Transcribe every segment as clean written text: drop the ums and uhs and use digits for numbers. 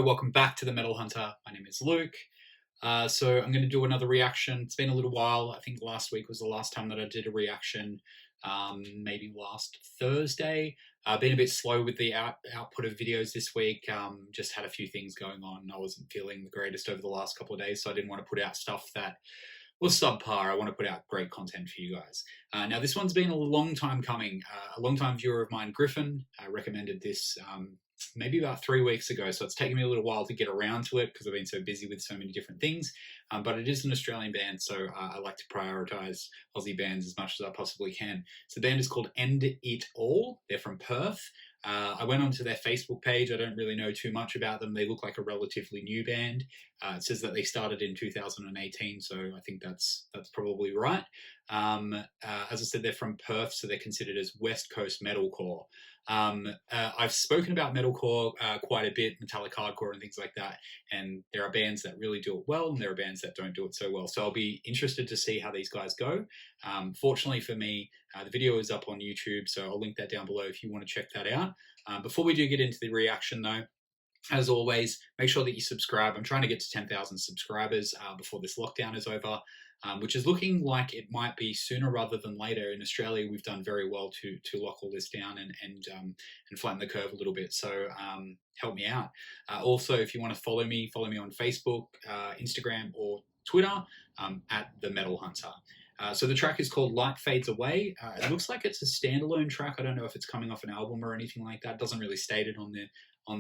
welcome back to the Metal Hunter. My name is Luke. So I'm going to do another reaction. It's been a little while. I think last week was the last time that I did a reaction, maybe last Thursday. Been a bit slow with the output of videos this week. Just had a few things going on. I wasn't feeling the greatest over the last couple of days, so I didn't want to put out stuff that was subpar. I want to put out great content for you guys. Now, this one's been a long time coming. A long-time viewer of mine, Griffin, recommended this maybe about 3 weeks ago, so it's taken me a little while to get around to it because I've been so busy with so many different things, but it is an Australian band, so I like to prioritise Aussie bands as much as I possibly can. So the band is called End It All. They're from Perth. I went onto their Facebook page. I don't really know too much about them. They look like a relatively new band. It says that they started in 2018, so I think that's probably right. As I said, they're from Perth, so they're considered as Westcoast Metalcore. I've spoken about Metalcore quite a bit, metallic hardcore and things like that, and there are bands that really do it well, and there are bands that don't do it so well. So I'll be interested to see how these guys go. Fortunately for me, the video is up on YouTube, so I'll link that down below if you want to check that out. Before we do get into the reaction though, as always, make sure that you subscribe. I'm trying to get to 10,000 subscribers before this lockdown is over, which is looking like it might be sooner rather than later. In Australia, we've done very well to lock all this down and flatten the curve a little bit. So help me out. Also, if you want to follow me on Facebook, Instagram, or Twitter at The Metal Hunter. So the track is called Light Fades Away. It looks like it's a standalone track. I don't know if it's coming off an album or anything like that. It doesn't really state it on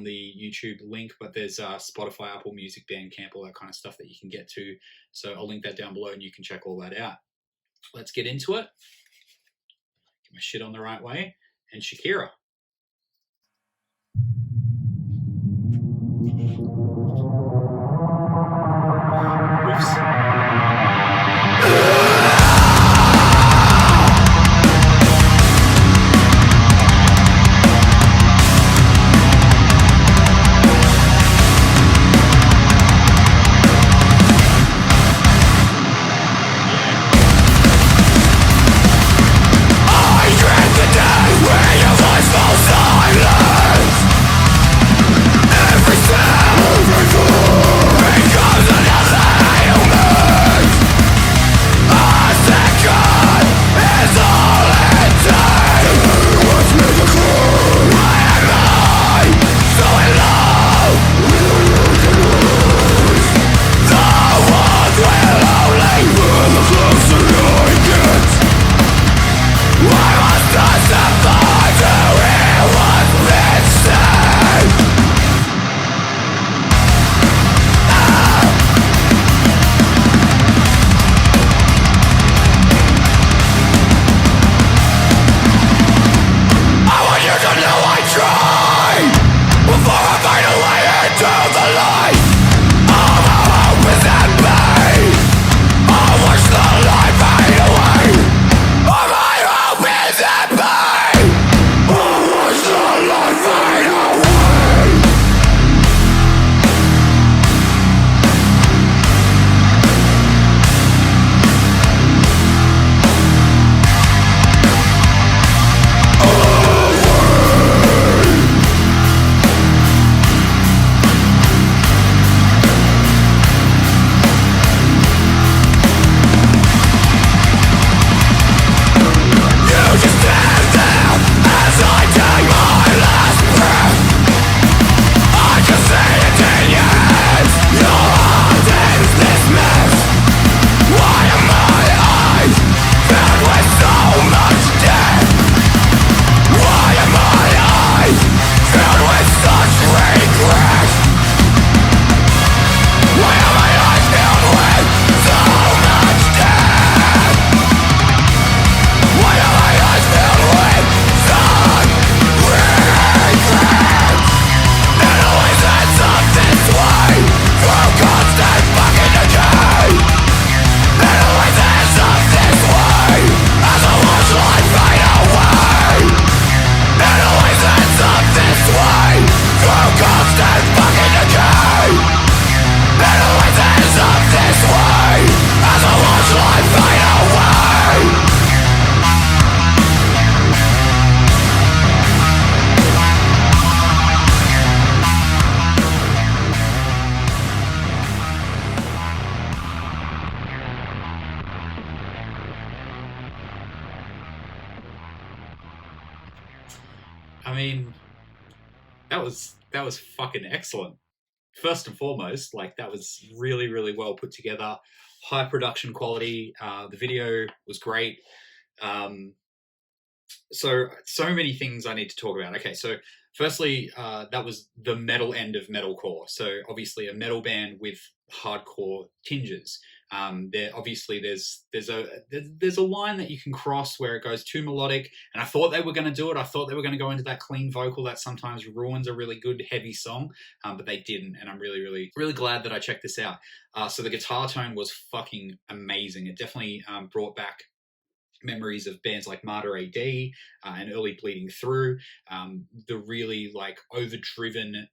the YouTube link, but there's Spotify, Apple Music, Bandcamp, all that kind of stuff that you can get to. So I'll link that down below and you can check all that out. Let's get into it. Get my shit on the right way. And Shakira. Riffs. Where your voice falls silent. I mean, that was fucking excellent. First and foremost, like, that was really, really well put together. High production quality. The video was great. So many things I need to talk about. Okay, so firstly, that was the metal end of metalcore. So obviously a metal band with hardcore tinges. There obviously there's a line that you can cross where it goes too melodic, and I thought they were going to do it. I thought they were going to go into that clean vocal that sometimes ruins a really good heavy song, but they didn't, and I'm really, really, really glad that I checked this out. So the guitar tone was fucking amazing. It definitely brought back memories of bands like Martyr AD and early Bleeding Through. The really like overdriven,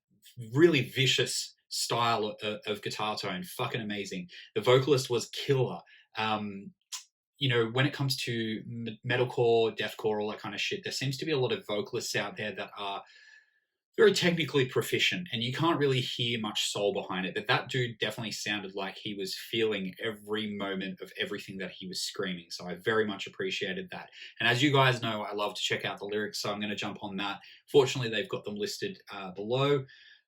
really vicious style of guitar tone, fucking amazing. The vocalist was killer. You know, when it comes to metalcore, deathcore, all that kind of shit, there seems to be a lot of vocalists out there that are very technically proficient, and you can't really hear much soul behind it. But that dude definitely sounded like he was feeling every moment of everything that he was screaming. So I very much appreciated that. And as you guys know, I love to check out the lyrics, so I'm going to jump on that. Fortunately, they've got them listed below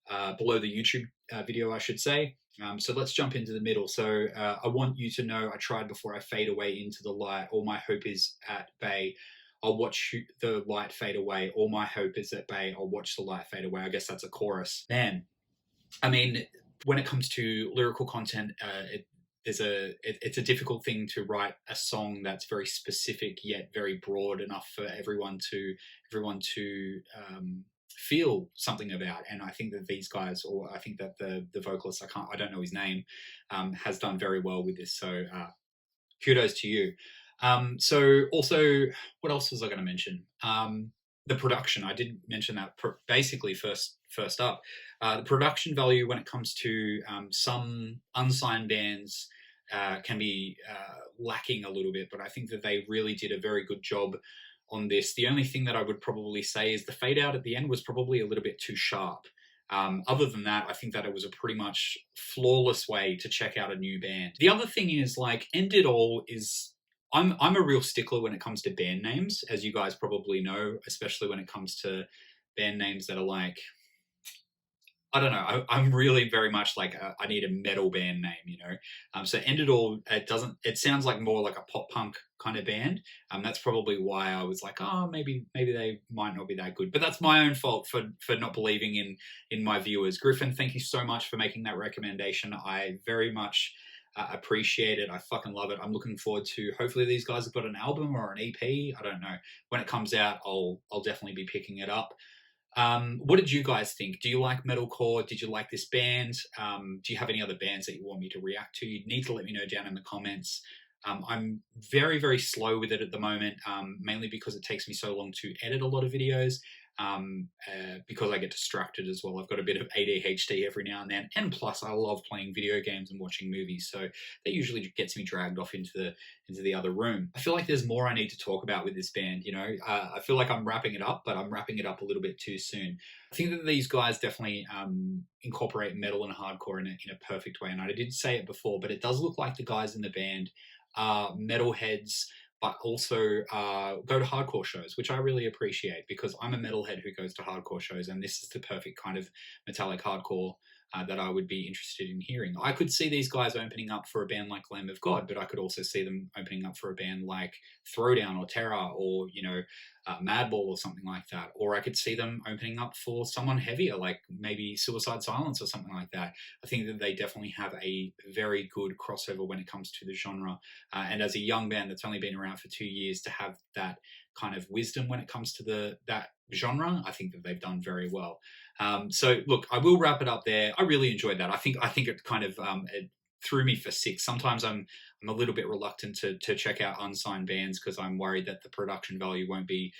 the YouTube video, I should say. So let's jump into the middle. So I want you to know, I tried before I fade away into the light. All my hope is at bay. I'll watch the light fade away. All my hope is at bay. I'll watch the light fade away. I guess that's a chorus. Man, I mean, when it comes to lyrical content, it's a difficult thing to write a song that's very specific yet very broad enough for everyone to feel something about. And I think that these guys, or I think that the vocalist, I don't know his name, has done very well with this. So kudos to you. So also, what else was I going to mention? The production. I did mention that basically first up. The production value when it comes to some unsigned bands can be lacking a little bit, but I think that they really did a very good job on this. The only thing that I would probably say is the fade out at the end was probably a little bit too sharp. Other than that, I think that it was a pretty much flawless way to check out a new band. The other thing is, like, End It All is... I'm a real stickler when it comes to band names, as you guys probably know, especially when it comes to band names that are like, I don't know, I'm really very much like, I need a metal band name, you know? So End It All, it sounds like more like a pop punk kind of band. That's probably why I was like, oh, maybe they might not be that good. But that's my own fault for not believing in my viewers. Griffin, thank you so much for making that recommendation. I very much appreciate it. I fucking love it. I'm looking forward to, hopefully these guys have got an album or an EP. I don't know. When it comes out, I'll definitely be picking it up. What did you guys think? Do you like metalcore? Did you like this band? Do you have any other bands that you want me to react to? You need to let me know down in the comments. I'm very, very slow with it at the moment, mainly because it takes me so long to edit a lot of videos. Because I get distracted as well. I've got a bit of ADHD every now and then, and plus I love playing video games and watching movies, so that usually gets me dragged off into the other room. I feel like there's more I need to talk about with this band, you know. I feel like I'm wrapping it up, but I'm wrapping it up a little bit too soon. I think that these guys definitely incorporate metal and hardcore in a perfect way, and I did say it before, but it does look like the guys in the band are metalheads, but also go to hardcore shows, which I really appreciate, because I'm a metalhead who goes to hardcore shows, and this is the perfect kind of metallic hardcore that I would be interested in hearing. I could see these guys opening up for a band like Lamb of God, but I could also see them opening up for a band like Throwdown or Terror or, you know, Madball or something like that. Or I could see them opening up for someone heavier, like maybe Suicide Silence or something like that. I think that they definitely have a very good crossover when it comes to the genre. And as a young band that's only been around for 2 years, to have that kind of wisdom when it comes to that genre, I think that they've done very well. So look, I will wrap it up there. I really enjoyed that. I think it kind of it threw me for six. Sometimes I'm a little bit reluctant to check out unsigned bands because I'm worried that the production value won't be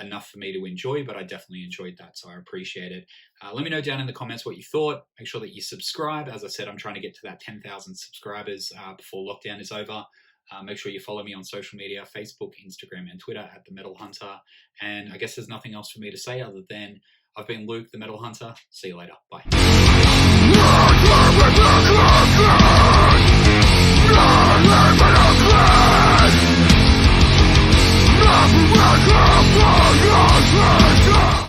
enough for me to enjoy, but I definitely enjoyed that, so I appreciate it. Let me know down in the comments what you thought. Make sure that you subscribe. As I said, I'm trying to get to that 10,000 subscribers before lockdown is over. Make sure you follow me on social media, Facebook, Instagram, and Twitter at The Metal Hunter. And I guess there's nothing else for me to say other than I've been Luke, The Metal Hunter. See you later. Bye.